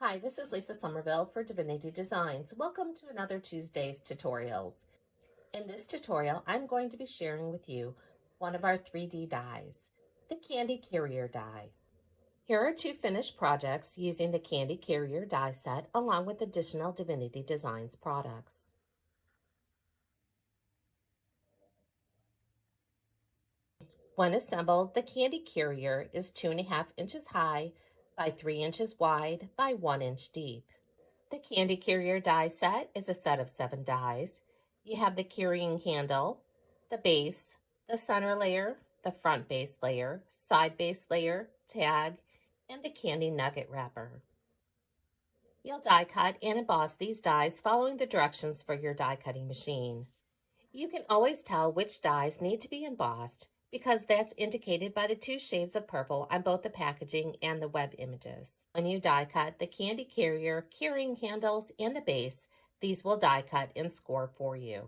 Hi, this is Lisa Somerville for Divinity Designs. Welcome to another Tuesday's tutorials. In this tutorial, I'm going to be sharing with you one of our 3D dies, the Candy Carrier die. Here are two finished projects using the Candy Carrier die set along with additional Divinity Designs products. When assembled, the Candy Carrier is 2.5 inches high by 3 inches wide by 1 inch deep. The Candy Carrier die set is a set of 7 dies. You have the carrying handle, the base, the center layer, the front base layer, side base layer, tag, and the candy nugget wrapper. You'll die cut and emboss these dies following the directions for your die cutting machine. You can always tell which dies need to be embossed because that's indicated by the 2 shades of purple on both the packaging and the web images. When you die cut the Candy Carrier, carrying handles, and the base, these will die cut and score for you.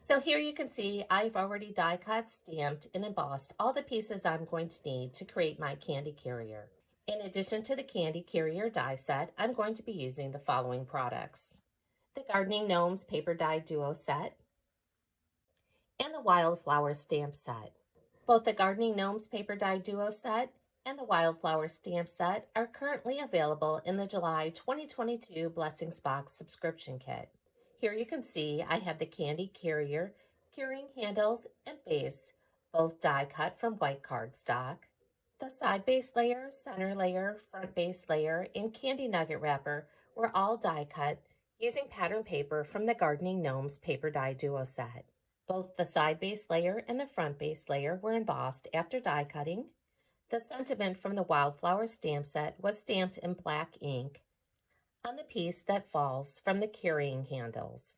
So here you can see I've already die cut, stamped, and embossed all the pieces I'm going to need to create my Candy Carrier. In addition to the Candy Carrier die set, I'm going to be using the following products: the Gardening Gnomes Paper Die Duo set and the Wildflower Stamp set. Both the Gardening Gnomes Paper Die Duo set and the Wildflower Stamp set are currently available in the July 2022 Blessings Box subscription kit. Here you can see I have the Candy Carrier, carrying handles, and base, both die cut from white cardstock. The side base layer, center layer, front base layer, and candy nugget wrapper were all die cut using pattern paper from the Gardening Gnomes Paper Die Duo set. Both the side base layer and the front base layer were embossed after die cutting. The sentiment from the Wildflower Stamp set was stamped in black ink on the piece that falls from the carrying handles.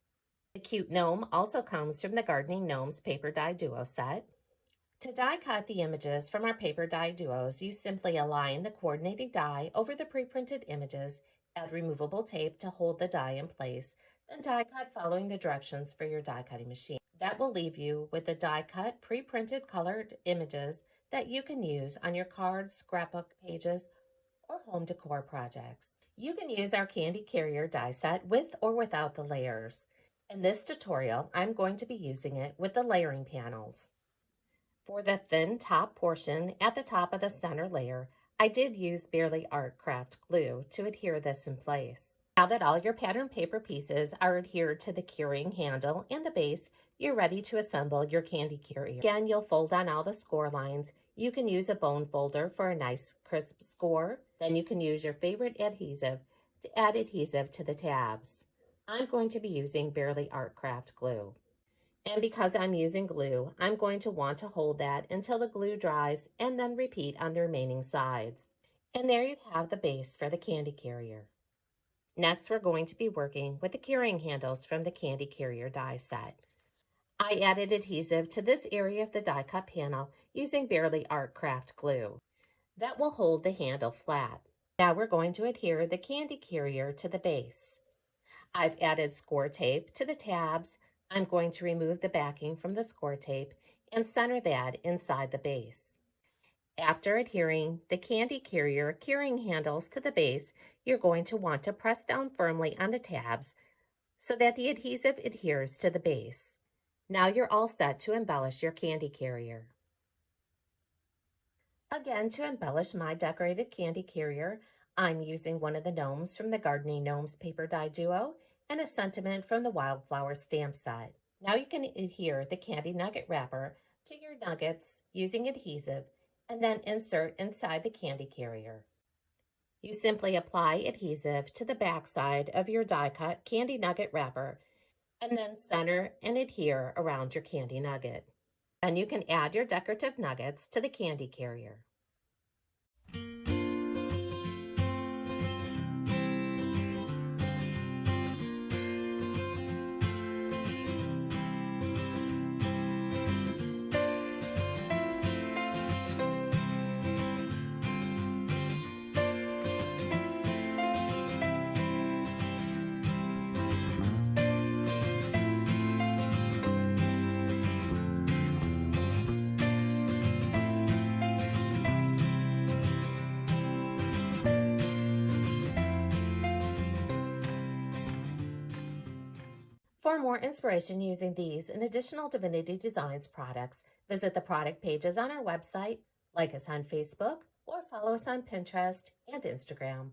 The cute gnome also comes from the Gardening Gnomes Paper Die Duo set. To die cut the images from our paper die duos, you simply align the coordinating die over the pre-printed images, add removable tape to hold the die in place, then die cut following the directions for your die cutting machine. That will leave you with the die cut pre-printed colored images that you can use on your cards, scrapbook pages, or home decor projects. You can use our Candy Carrier die set with or without the layers. In this tutorial, I'm going to be using it with the layering panels. For the thin top portion at the top of the center layer, I did use Barely Art Craft glue to adhere this in place. Now that all your pattern paper pieces are adhered to the carrying handle and the base, you're ready to assemble your Candy Carrier. Again, you'll fold on all the score lines. You can use a bone folder for a nice crisp score. Then you can use your favorite adhesive to add adhesive to the tabs. I'm going to be using Barely Art Craft glue. And because I'm using glue, I'm going to want to hold that until the glue dries and then repeat on the remaining sides. And there you have the base for the Candy Carrier. Next, we're going to be working with the carrying handles from the Candy Carrier die set. I added adhesive to this area of the die cut panel using Barely Art Craft glue. That will hold the handle flat. Now we're going to adhere the Candy Carrier to the base. I've added score tape to the tabs. I'm going to remove the backing from the score tape and center that inside the base. After adhering the Candy Carrier carrying handles to the base, you're going to want to press down firmly on the tabs so that the adhesive adheres to the base. Now you're all set to embellish your Candy Carrier. Again, to embellish my decorated Candy Carrier, I'm using one of the gnomes from the Gardening Gnomes Paper Die Duo and a sentiment from the Wildflower Stamp set. Now you can adhere the candy nugget wrapper to your nuggets using adhesive and then insert inside the Candy Carrier. You simply apply adhesive to the back side of your die cut candy nugget wrapper and then center and adhere around your candy nugget. Then you can add your decorative nuggets to the Candy Carrier. For more inspiration using these and additional Divinity Designs products, visit the product pages on our website, like us on Facebook, or follow us on Pinterest and Instagram.